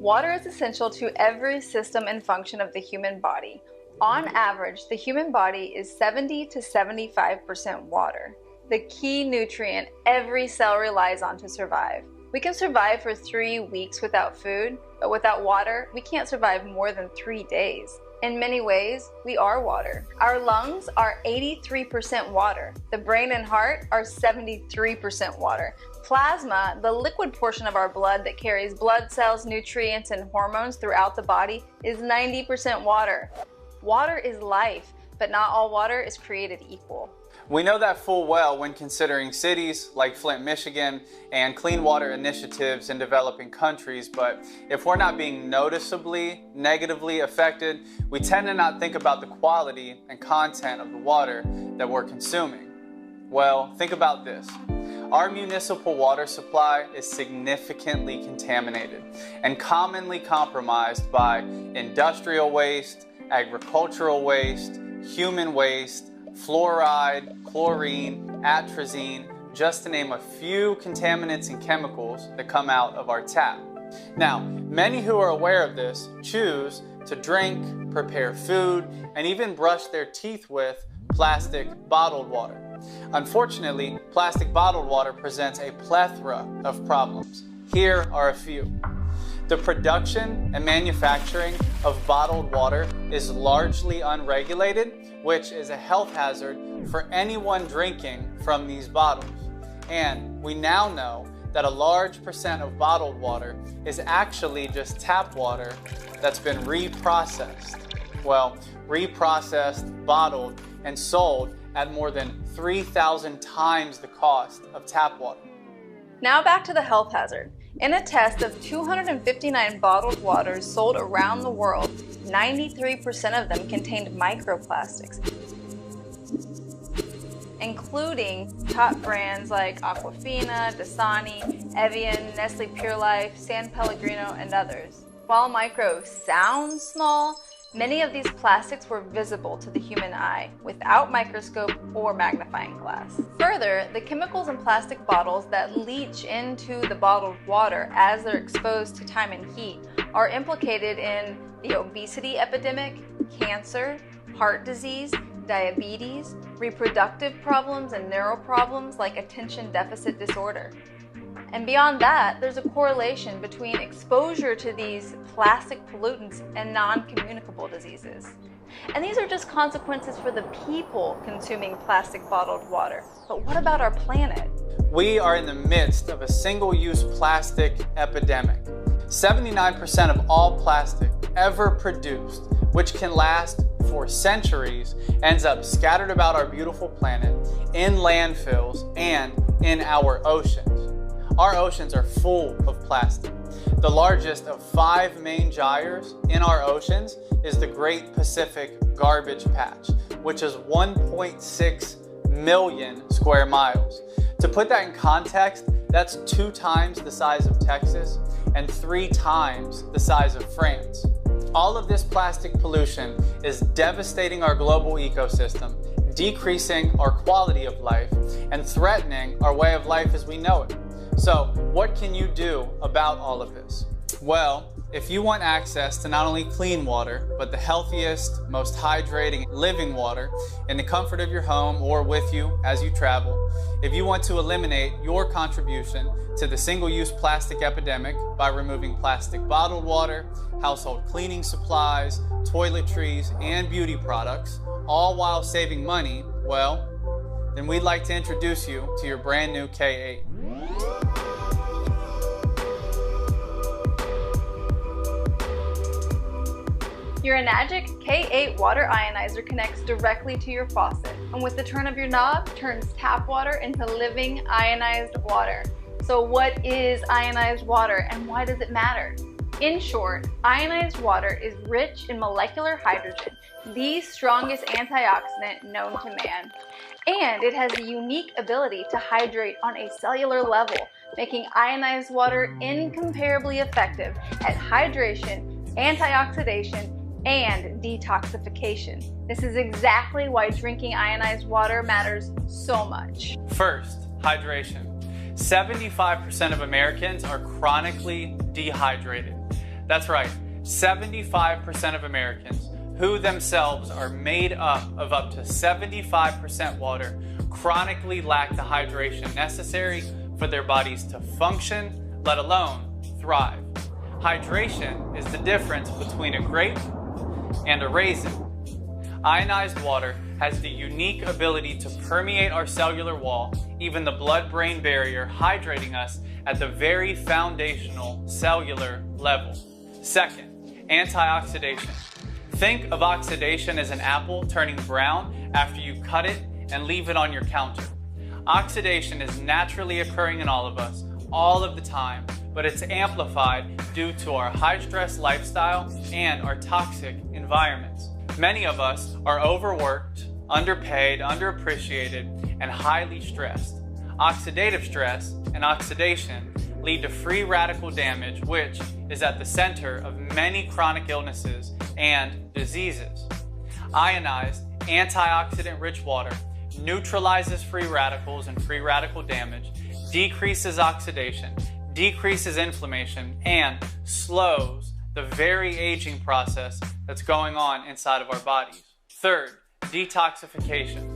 Water is essential to every system and function of the human body. On average, the human body is 70 to 75% water, the key nutrient every cell relies on to survive. We can survive for 3 weeks without food, but without water, we can't survive more than 3 days. In many ways, we are water. Our lungs are 83% water. The brain and heart are 73% water. Plasma, the liquid portion of our blood that carries blood cells, nutrients, and hormones throughout the body, is 90% water. Water is life, but not all water is created equal. We know that full well when considering cities like Flint, Michigan, and clean water initiatives in developing countries, but if we're not being noticeably negatively affected, we tend to not think about the quality and content of the water that we're consuming. Well, think about this. Our municipal water supply is significantly contaminated and commonly compromised by industrial waste, agricultural waste, human waste, fluoride, chlorine, atrazine, just to name a few contaminants and chemicals that come out of our tap. Now, many who are aware of this choose to drink, prepare food, and even brush their teeth with plastic bottled water. Unfortunately, plastic bottled water presents a plethora of problems. Here are a few. The production and manufacturing of bottled water is largely unregulated, which is a health hazard for anyone drinking from these bottles. And we now know that a large percent of bottled water is actually just tap water that's been reprocessed. Well, reprocessed, bottled, and sold at more than 3,000 times the cost of tap water. Now back to the health hazard. In a test of 259 bottled waters sold around the world, 93% of them contained microplastics, including top brands like Aquafina, Dasani, Evian, Nestle Pure Life, San Pellegrino, and others. While micro sounds small, many of these plastics were visible to the human eye without microscope or magnifying glass. Further, the chemicals in plastic bottles that leach into the bottled water as they're exposed to time and heat are implicated in the obesity epidemic, cancer, heart disease, diabetes, reproductive problems, and neural problems like attention deficit disorder. And beyond that, there's a correlation between exposure to these plastic pollutants and non-communicable diseases. And these are just consequences for the people consuming plastic bottled water. But what about our planet? We are in the midst of a single-use plastic epidemic. 79% of all plastic ever produced, which can last for centuries, ends up scattered about our beautiful planet, in landfills, and in our oceans. Our oceans are full of plastic. The largest of 5 main gyres in our oceans is the Great Pacific Garbage Patch, which is 1.6 million square miles. To put that in context, that's 2 times the size of Texas and 3 times the size of France. All of this plastic pollution is devastating our global ecosystem, decreasing our quality of life, and threatening our way of life as we know it. So, what can you do about all of this? Well, if you want access to not only clean water, but the healthiest, most hydrating living water in the comfort of your home or with you as you travel, if you want to eliminate your contribution to the single-use plastic epidemic by removing plastic bottled water, household cleaning supplies, toiletries, and beauty products, all while saving money, well, then we'd like to introduce you to your brand new K8. Your Enagic K8 water ionizer connects directly to your faucet, and with the turn of your knob, turns tap water into living ionized water. So what is ionized water and why does it matter? In short, ionized water is rich in molecular hydrogen, the strongest antioxidant known to man. And it has the unique ability to hydrate on a cellular level, making ionized water incomparably effective at hydration, antioxidation, and detoxification. This is exactly why drinking ionized water matters so much. First, hydration. 75% of Americans are chronically dehydrated. That's right, 75% of Americans, who themselves are made up to 75% water, chronically lack the hydration necessary for their bodies to function, let alone thrive. Hydration is the difference between a grape and a raisin. Ionized water has the unique ability to permeate our cellular wall, even the blood-brain barrier, hydrating us at the very foundational cellular level. Second, antioxidation. Think of oxidation as an apple turning brown after you cut it and leave it on your counter. Oxidation is naturally occurring in all of us, all of the time, but it's amplified due to our high-stress lifestyle and our toxic environments. Many of us are overworked, underpaid, underappreciated, and highly stressed. Oxidative stress and oxidation lead to free radical damage, which is at the center of many chronic illnesses and diseases. Ionized, antioxidant-rich water neutralizes free radicals and free radical damage, decreases oxidation, decreases inflammation, and slows the very aging process that's going on inside of our bodies. Third, detoxification.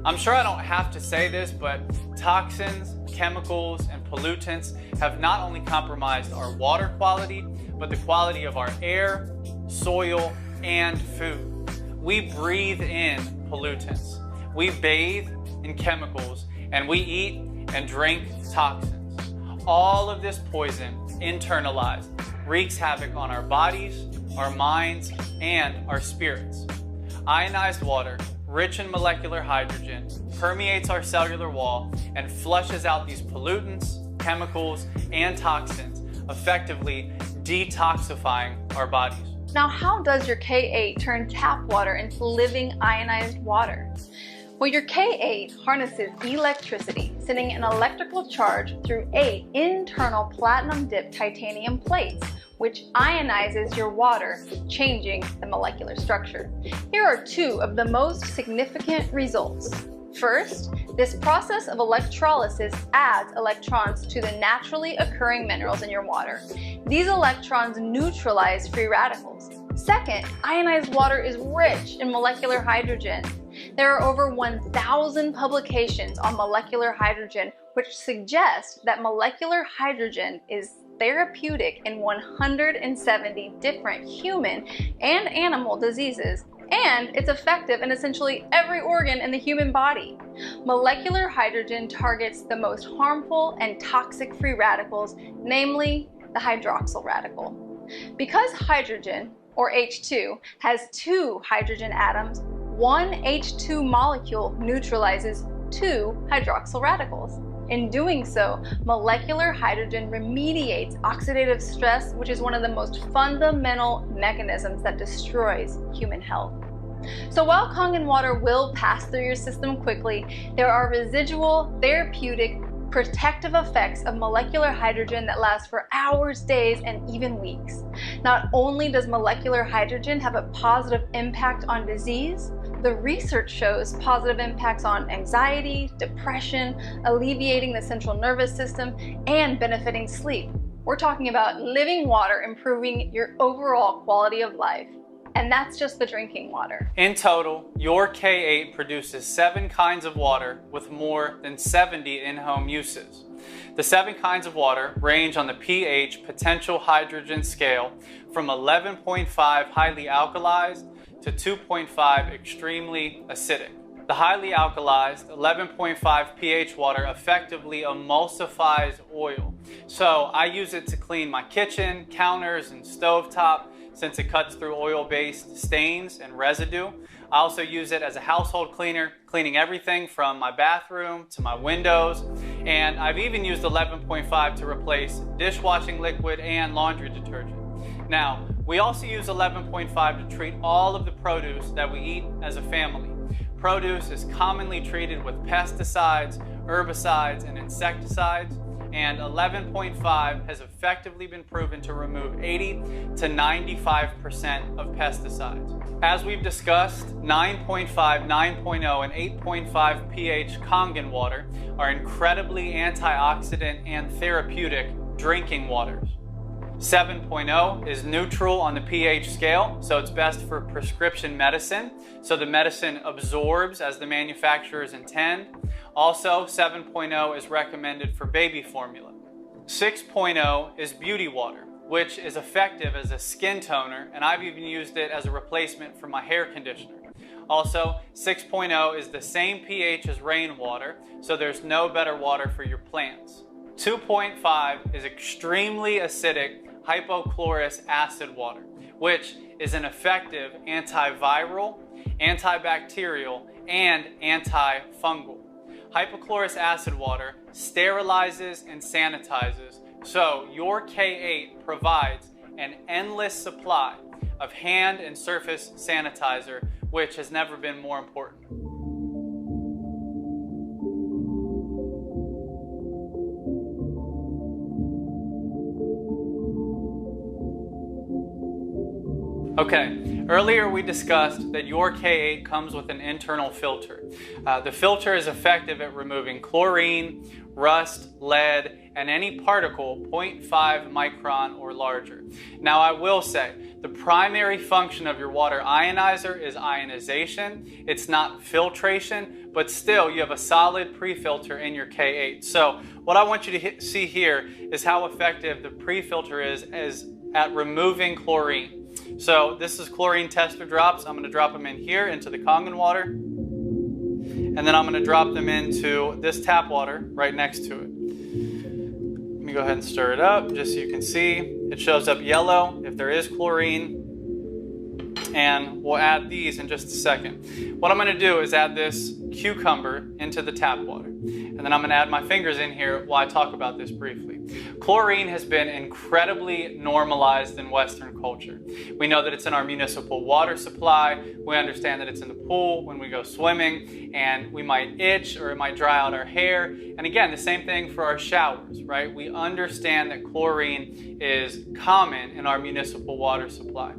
I'm sure I don't have to say this, but toxins, chemicals, and pollutants have not only compromised our water quality, but the quality of our air, soil, and food. We breathe in pollutants. We bathe in chemicals, and we eat and drink toxins. All of this poison, internalized, wreaks havoc on our bodies, our minds, and our spirits. Ionized water, rich in molecular hydrogen, permeates our cellular wall and flushes out these pollutants, chemicals, and toxins, effectively detoxifying our bodies. Now, how does your K8 turn tap water into living ionized water? Well, your K8 harnesses electricity, sending an electrical charge through 8 internal platinum-dipped titanium plates, which ionizes your water, changing the molecular structure. Here are 2 of the most significant results. First, this process of electrolysis adds electrons to the naturally occurring minerals in your water. These electrons neutralize free radicals. Second, ionized water is rich in molecular hydrogen. There are over 1,000 publications on molecular hydrogen, which suggest that molecular hydrogen is therapeutic in 170 different human and animal diseases, and it's effective in essentially every organ in the human body. Molecular hydrogen targets the most harmful and toxic free radicals, namely the hydroxyl radical. Because hydrogen, or H2, has 2 hydrogen atoms, one H2 molecule neutralizes 2 hydroxyl radicals. In doing so, molecular hydrogen remediates oxidative stress, which is one of the most fundamental mechanisms that destroys human health. So while Kangen water will pass through your system quickly, there are residual, therapeutic, protective effects of molecular hydrogen that last for hours, days, and even weeks. Not only does molecular hydrogen have a positive impact on disease, the research shows positive impacts on anxiety, depression, alleviating the central nervous system, and benefiting sleep. We're talking about living water improving your overall quality of life. And that's just the drinking water. In total, your K8 produces 7 kinds of water with more than 70 in-home uses. The 7 kinds of water range on the pH potential hydrogen scale from 11.5 highly alkalized to 2.5 extremely acidic. The highly alkalized 11.5 pH water effectively emulsifies oil. So I use it to clean my kitchen, counters, and stovetop, since it cuts through oil-based stains and residue. I also use it as a household cleaner, cleaning everything from my bathroom to my windows. And I've even used 11.5 to replace dishwashing liquid and laundry detergent. Now, we also use 11.5 to treat all of the produce that we eat as a family. Produce is commonly treated with pesticides, herbicides, and insecticides, and 11.5 has effectively been proven to remove 80 to 95% of pesticides. As we've discussed, 9.5, 9.0, and 8.5 pH Kangen water are incredibly antioxidant and therapeutic drinking waters. 7.0 is neutral on the pH scale, so it's best for prescription medicine. So the medicine absorbs as the manufacturers intend. Also, 7.0 is recommended for baby formula. 6.0 is beauty water, which is effective as a skin toner, and I've even used it as a replacement for my hair conditioner. Also, 6.0 is the same pH as rainwater, so there's no better water for your plants. 2.5 is extremely acidic hypochlorous acid water, which is an effective antiviral, antibacterial, and antifungal. Hypochlorous acid water sterilizes and sanitizes, so your K8 provides an endless supply of hand and surface sanitizer, which has never been more important. Okay, earlier we discussed that your K8 comes with an internal filter. The filter is effective at removing chlorine, rust, lead, and any particle 0.5 micron or larger. Now I will say, the primary function of your water ionizer is ionization. It's not filtration, but still you have a solid pre-filter in your K8. So what I want you to see here is how effective the pre-filter is at removing chlorine. So this is chlorine tester drops. I'm going to drop them in here into the Kangen water. And then I'm going to drop them into this tap water right next to it. Let me go ahead and stir it up just so you can see. It shows up yellow if there is chlorine. And we'll add these in just a second. What I'm going to do is add this cucumber into the tap water. And then I'm going to add my fingers in here while I talk about this briefly. Chlorine has been incredibly normalized in Western culture. We know that it's in our municipal water supply. We understand that it's in the pool when we go swimming, and we might itch or it might dry out our hair. And again, the same thing for our showers, right? We understand that chlorine is common in our municipal water supply.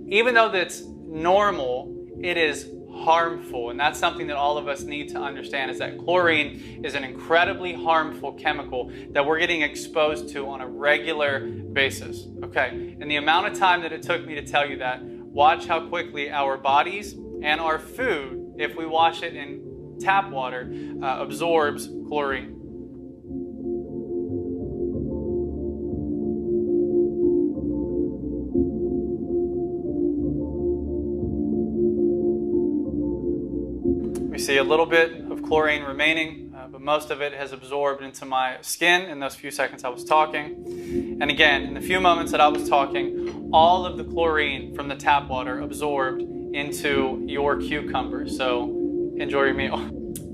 Even though that's normal, it is harmful, and that's something that all of us need to understand, is that chlorine is an incredibly harmful chemical that we're getting exposed to on a regular basis. Okay, and the amount of time that it took me to tell you that, watch how quickly our bodies and our food, if we wash it in tap water, absorbs chlorine. We see a little bit of chlorine remaining, but most of it has absorbed into my skin in those few seconds I was talking. And again, in the few moments that I was talking, all of the chlorine from the tap water absorbed into your cucumber. So enjoy your meal.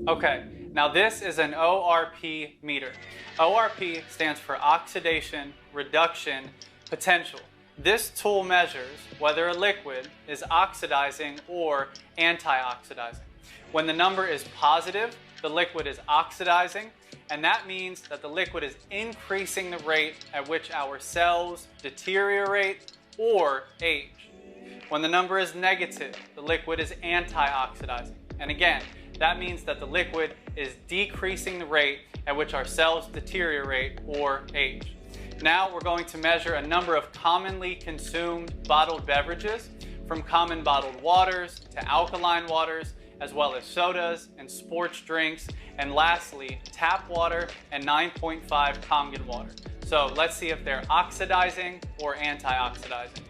Okay, now this is an ORP meter. ORP stands for oxidation reduction potential. This tool measures whether a liquid is oxidizing or antioxidizing. When the number is positive, the liquid is oxidizing, and that means that the liquid is increasing the rate at which our cells deteriorate or age. When the number is negative, the liquid is antioxidizing. And again, that means that the liquid is decreasing the rate at which our cells deteriorate or age. Now we're going to measure a number of commonly consumed bottled beverages, from common bottled waters to alkaline waters, as well as sodas and sports drinks, and lastly, tap water and 9.5 Kangen water. So let's see if they're oxidizing or antioxidizing.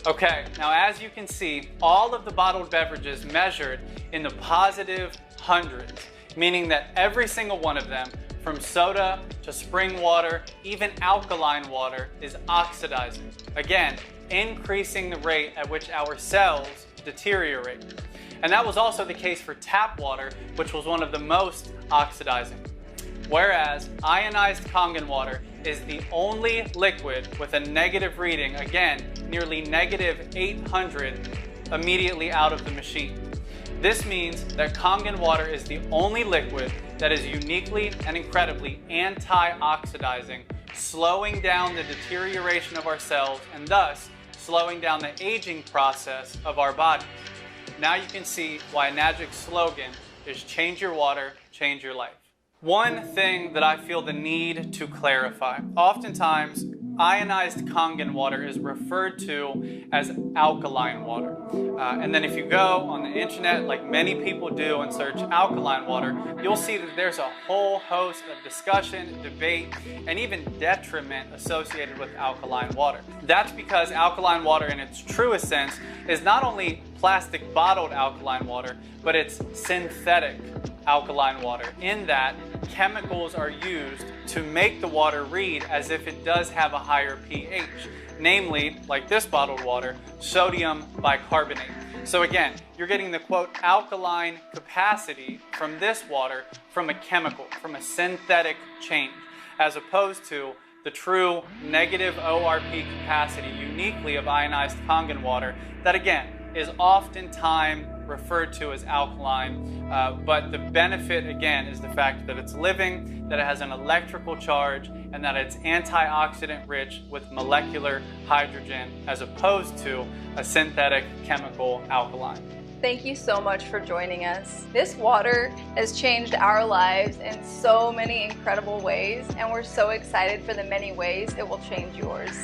Okay, now as you can see, all of the bottled beverages measured in the positive hundreds, meaning that every single one of them, from soda to spring water, even alkaline water, is oxidizing. Again, increasing the rate at which our cells deteriorate. And that was also the case for tap water, which was one of the most oxidizing. Whereas ionized Kangen water is the only liquid with a negative reading, again, nearly negative 800 immediately out of the machine. This means that Kangen water is the only liquid that is uniquely and incredibly anti-oxidizing, slowing down the deterioration of our cells and thus slowing down the aging process of our bodies. Now you can see why Enagic's slogan is change your water, change your life. One thing that I feel the need to clarify, oftentimes ionized Kangen water is referred to as alkaline water. And then if you go on the internet, like many people do, and search alkaline water, you'll see that there's a whole host of discussion, debate, and even detriment associated with alkaline water. That's because alkaline water in its truest sense is not only plastic bottled alkaline water, but it's synthetic alkaline water, in that chemicals are used to make the water read as if it does have a higher pH, namely, like this bottled water, sodium bicarbonate. So again, you're getting the quote alkaline capacity from this water from a chemical, from a synthetic change, as opposed to the true negative ORP capacity uniquely of ionized Kangen water that again is oftentimes referred to as alkaline, but the benefit again is the fact that it's living, that it has an electrical charge, and that it's antioxidant rich with molecular hydrogen as opposed to a synthetic chemical alkaline. Thank you so much for joining us. This water has changed our lives in so many incredible ways, and we're so excited for the many ways it will change yours.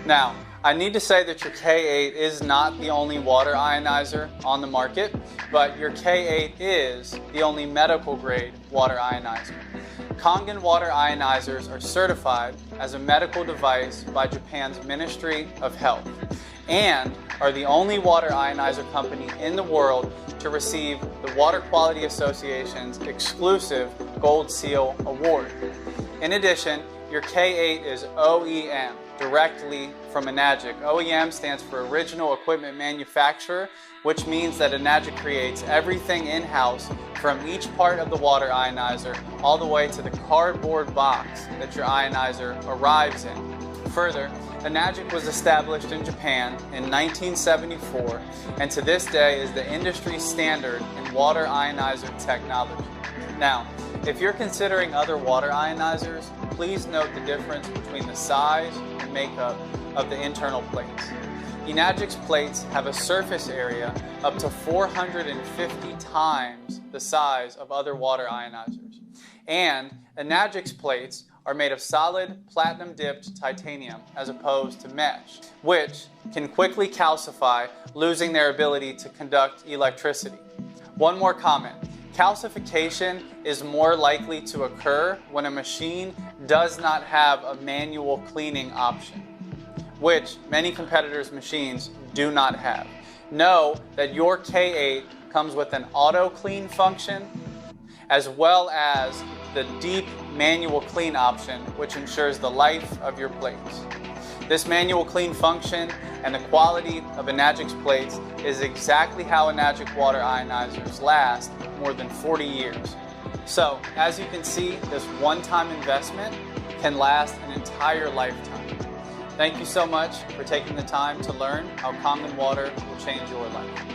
Now, I need to say that your K8 is not the only water ionizer on the market, but your K8 is the only medical grade water ionizer. Kangen water ionizers are certified as a medical device by Japan's Ministry of Health and are the only water ionizer company in the world to receive the Water Quality Association's exclusive Gold Seal Award. In addition, your K8 is OEM, directly from Enagic. OEM stands for Original Equipment Manufacturer, which means that Enagic creates everything in-house from each part of the water ionizer all the way to the cardboard box that your ionizer arrives in. Further, Enagic was established in Japan in 1974 and to this day is the industry standard in water ionizer technology. Now, if you're considering other water ionizers, please note the difference between the size and makeup of the internal plates. Enagic's plates have a surface area up to 450 times the size of other water ionizers. And Enagic's plates are made of solid platinum-dipped titanium as opposed to mesh, which can quickly calcify, losing their ability to conduct electricity. One more comment. Calcification is more likely to occur when a machine does not have a manual cleaning option, which many competitors' machines do not have. Know that your K8 comes with an auto clean function as well as the deep manual clean option, which ensures the life of your plates. This manual clean function and the quality of Enagic's plates is exactly how Enagic water ionizers last more than 40 years. So, as you can see, this one-time investment can last an entire lifetime. Thank you so much for taking the time to learn how Kangen water will change your life.